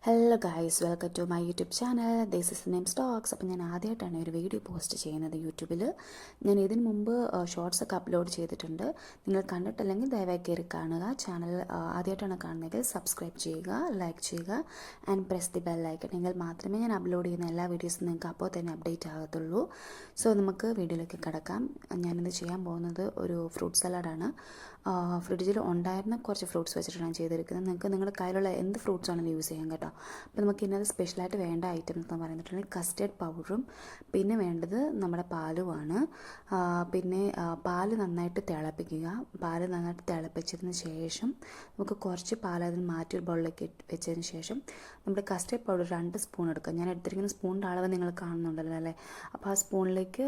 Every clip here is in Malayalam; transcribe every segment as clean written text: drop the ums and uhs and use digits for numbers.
Hello guys, welcome to my YouTube channel. This is name stocks. അപ്പോൾ ഞാൻ ആദ്യമായിട്ടാണ് ഒരു വീഡിയോ പോസ്റ്റ് ചെയ്യുന്നത് യൂട്യൂബിൽ. ഞാൻ ഇതിന് മുമ്പ് ഷോർട്സ് ഒക്കെ അപ്ലോഡ് ചെയ്തിട്ടുണ്ട്. നിങ്ങൾ കണ്ടിട്ടില്ലെങ്കിൽ ദയവായി കയറി കാണുക. ചാനൽ ആദ്യമായിട്ടാണ് കാണുന്നതെങ്കിൽ സബ്സ്ക്രൈബ് ചെയ്യുക, ലൈക്ക് ചെയ്യുക and press the bell icon. എങ്കിൽ മാത്രമേ ഞാൻ അപ്ലോഡ് ചെയ്യുന്ന എല്ലാ വീഡിയോസും നിങ്ങൾക്ക് അപ്പോൾ തന്നെ അപ്ഡേറ്റ് ആകത്തുള്ളൂ. സോ നമുക്ക് വീഡിയോയിലേക്ക് കടക്കാം. ഞാനിത് ചെയ്യാൻ പോകുന്നത് ഒരു ഫ്രൂട്ട് സലാഡാണ്. ഫ്രിഡ്ജിൽ ഉണ്ടായിരുന്ന കുറച്ച് ഫ്രൂട്ട്സ് വെച്ചിട്ടാണ് ഞാൻ ചെയ്തിരിക്കുന്നത്. നിങ്ങൾക്ക് നിങ്ങളുടെ കയ്യിലുള്ള എന്ത് ഫ്രൂട്ട്സ് ആണെങ്കിലും യൂസ് ചെയ്യാം കേട്ടോ. അപ്പോൾ നമുക്ക് ഇതിനകത്ത് സ്പെഷ്യലായിട്ട് വേണ്ട ഐറ്റംസ് എന്ന് പറഞ്ഞിട്ടുണ്ടെങ്കിൽ കസ്റ്റേർഡ് പൗഡറും പിന്നെ വേണ്ടത് നമ്മുടെ പാലുമാണ്. പിന്നെ പാല് നന്നായിട്ട് തിളപ്പിക്കുക. പാല് നന്നായിട്ട് തിളപ്പിച്ചതിന് ശേഷം നമുക്ക് കുറച്ച് പാൽ അതിന് മാറ്റി ഒരു ബൗളിലേക്ക് വെച്ചതിന് ശേഷം നമ്മുടെ കസ്റ്റേർഡ് പൗഡർ 2 സ്പൂൺ എടുക്കുക. ഞാൻ എടുത്തിരിക്കുന്ന സ്പൂണിൻ്റെ അളവ് നിങ്ങൾ കാണുന്നുണ്ടല്ലോ അല്ലേ. അപ്പോൾ ആ സ്പൂണിലേക്ക്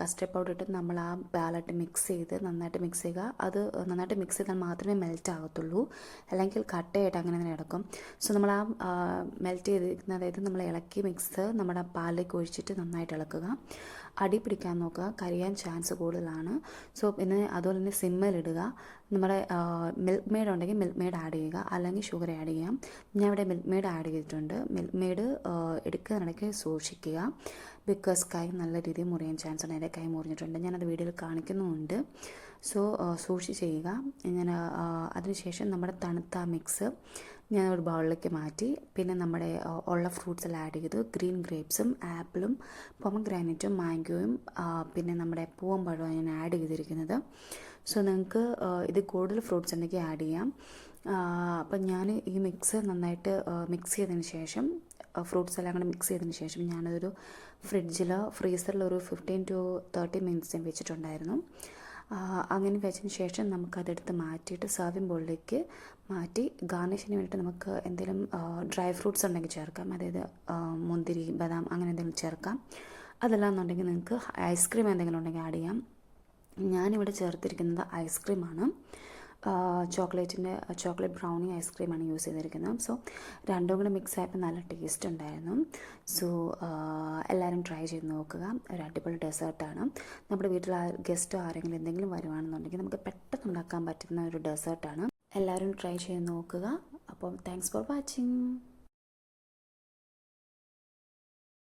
കസ്റ്റേർഡ് പൗഡർ ഇട്ട് നമ്മൾ ആ പാലായിട്ട് മിക്സ് ചെയ്ത് നന്നായിട്ട് മിക്സ് ചെയ്യുക. അത് നന്നായിട്ട് മിക്സ് ചെയ്താൽ മാത്രമേ മെൽറ്റ് ആകത്തുള്ളൂ, അല്ലെങ്കിൽ കട്ടയായിട്ട് അങ്ങനെ തന്നെ കിടക്കും. സോ നമ്മൾ ആ മെൽറ്റ് ചെയ്തിരിക്കുന്ന, അതായത് നമ്മൾ ഇളക്കി മിക്സ് നമ്മുടെ പാലിലേക്ക് ഒഴിച്ചിട്ട് നന്നായിട്ട് ഇളക്കുക. അടി പിടിക്കാൻ നോക്കുക, കരിയാൻ ചാൻസ് കൂടുതലാണ്. സോ പിന്നെ അതുപോലെ തന്നെ സിമ്മിലിടുക. നമ്മുടെ മിൽക്ക് മെയ്ഡ് ഉണ്ടെങ്കിൽ മിൽക്ക് മെയ്ഡ് ആഡ് ചെയ്യുക, അല്ലെങ്കിൽ ഷുഗർ ആഡ് ചെയ്യാം. ഞാൻ ഇവിടെ മിൽക്ക് മെയ്ഡ് ആഡ് ചെയ്തിട്ടുണ്ട്. മിൽക്ക് മെയ്ഡ് എടുക്കുന്നതിനിടയ്ക്ക് സൂക്ഷിക്കുക, ബിക്കോസ് കൈ നല്ല രീതിയിൽ മുറിയാൻ ചാൻസ് ഉണ്ട്. എൻ്റെ കൈ മുറിഞ്ഞിട്ടുണ്ട്, ഞാനത് വീഡിയോയിൽ കാണിക്കുന്നുമുണ്ട്. സോ സൂക്ഷിച്ച് ചെയ്യുക. ഞാൻ അതിനുശേഷം നമ്മുടെ തണുത്ത മിക്സ് ഞാൻ ഒരു ബൗളിലേക്ക് മാറ്റി. പിന്നെ നമ്മുടെ ഉള്ള ഫ്രൂട്ട്സ് എല്ലാം ആഡ് ചെയ്തു. ഗ്രീൻ ഗ്രേപ്സും ആപ്പിളും പൊമഗ്രാനൈറ്റും മാംഗോയും പിന്നെ നമ്മുടെ പൂവമ്പഴവും ഞാൻ ആഡ് ചെയ്തിരിക്കുന്നത്. സോ നിങ്ങൾക്ക് ഇത് കൂടുതൽ ഫ്രൂട്ട്സ് ഉണ്ടെങ്കിൽ ആഡ് ചെയ്യാം. അപ്പം ഞാൻ ഈ മിക്സ് നന്നായിട്ട് മിക്സ് ചെയ്തതിന് ശേഷം, ഫ്രൂട്ട്സ് എല്ലാം കൂടെ മിക്സ് ചെയ്തതിന് ശേഷം ഞാനതൊരു ഫ്രീസറിൽ ഒരു 15 to 30 മിനിറ്റ്സ് ഞാൻ വെച്ചിട്ടുണ്ടായിരുന്നു. അങ്ങനെ വെച്ചതിന് ശേഷം നമുക്കതെടുത്ത് മാറ്റിയിട്ട് സർവിങ് ബോളിലേക്ക് മാറ്റി ഗാർണിഷിന് വേണ്ടിയിട്ട് നമുക്ക് എന്തെങ്കിലും ഡ്രൈ ഫ്രൂട്ട്സ് ഉണ്ടെങ്കിൽ ചേർക്കാം. അതായത് മുന്തിരി, ബദാം അങ്ങനെ എന്തെങ്കിലും ചേർക്കാം. അതല്ല എന്നുണ്ടെങ്കിൽ നിങ്ങൾക്ക് ഐസ്ക്രീം എന്തെങ്കിലും ഉണ്ടെങ്കിൽ ആഡ് ചെയ്യാം. ഞാനിവിടെ ചേർത്തിരിക്കുന്നത് ഐസ്ക്രീമാണ്. ചോക്ലേറ്റ് ബ്രൗണി ഐസ്ക്രീമാണ് യൂസ് ചെയ്തിരിക്കുന്നത്. സോ രണ്ടും കൂടെ മിക്സ് ആയപ്പോൾ നല്ല ടേസ്റ്റ് ഉണ്ടായിരുന്നു. സോ എല്ലാവരും ട്രൈ ചെയ്ത് നോക്കുക. ഒരു അടിപൊളി ഡെസേർട്ടാണ്. നമ്മുടെ വീട്ടിൽ ഗസ്റ്റ് ആരെങ്കിലും എന്തെങ്കിലും വരുവാണെന്നുണ്ടെങ്കിൽ നമുക്ക് പെട്ടെന്ന് ഉണ്ടാക്കാൻ പറ്റുന്ന ഒരു ഡെസേർട്ടാണ്. എല്ലാവരും ട്രൈ ചെയ്ത് നോക്കുക. അപ്പം താങ്ക്സ് ഫോർ വാച്ചിങ്.